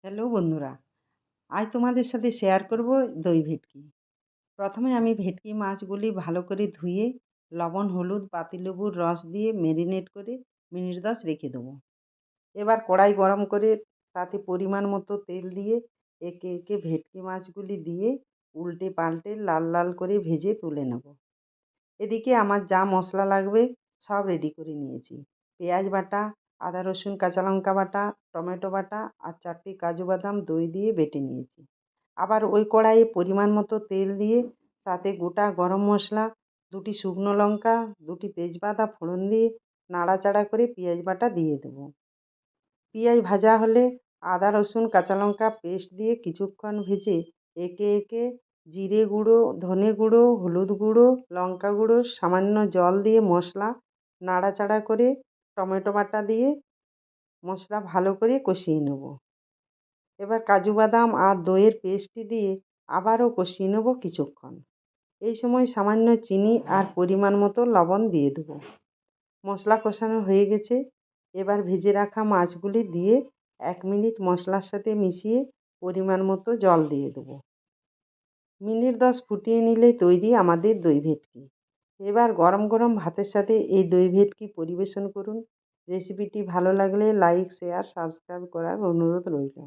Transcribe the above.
Hello বন্ধুরা, আজ তোমাদের সাথে শেয়ার করব দই ভেটকি। প্রথমে আমি ভেটকি মাছগুলি ভালো করে ধুয়ে লবণ, হলুদ, পাতিলেবুর রস দিয়ে ম্যারিনেট করে মিনিট 10 রেখে দেবো। এবার কড়াই গরম করে তাতে পরিমাণ মতো তেল দিয়ে একে একে ভেটকি মাছগুলি দিয়ে উল্টে পাল্টে লাল লাল করে ভেজে তুলে নেব। এদিকে আমার যা মশলা লাগবে সব রেডি করে নিয়েছি। পেঁয়াজ বাটা, আদা রসুন কাঁচা লঙ্কা বাটা, টমেটো বাটা আর 4টি কাজু বাদাম দই দিয়ে বেটে নিয়েছি। আবার ওই কড়াইয়ে পরিমাণ মতো তেল দিয়ে তাতে গোটা গরম মশলা, 2টি শুকনো লঙ্কা, 2টি তেজপাতা ফোড়ন দিয়ে নাড়াচাড়া করে পেঁয়াজ বাটা দিয়ে দেবো। পেঁয়াজ ভাজা হলে আদা রসুন কাঁচা লঙ্কা পেস্ট দিয়ে কিছুক্ষণ ভেজে একে একে জিরে গুঁড়ো, ধনে গুঁড়ো, হলুদ গুঁড়ো, লঙ্কা গুঁড়ো, সামান্য জল দিয়ে মশলা নাড়াচাড়া করে টমেটো বাটা দিয়ে মশলা ভালো করে কষিয়ে নেব। এবার কাজু বাদাম আর দইয়ের পেস্টটি দিয়ে আবারও কষিয়ে নেব কিছুক্ষণ। এই সময় সামান্য চিনি আর পরিমাণ মতো লবণ দিয়ে দেবো। মশলা কষানো হয়ে গেছে। এবার ভেজে রাখা মাছগুলি দিয়ে 1 মিনিট মশলার সাথে মিশিয়ে পরিমাণ মতো জল দিয়ে দেবো। মিনিট 10 ফুটিয়ে নিলেই তৈরি আমাদের দই ভেটকি। এবার গরম গরম ভাতের সাথে এই দই ভেটকি পরিবেশন করুন। রেসিপিটি ভালো লাগলে লাইক, শেয়ার, সাবস্ক্রাইব করার অনুরোধ রইল।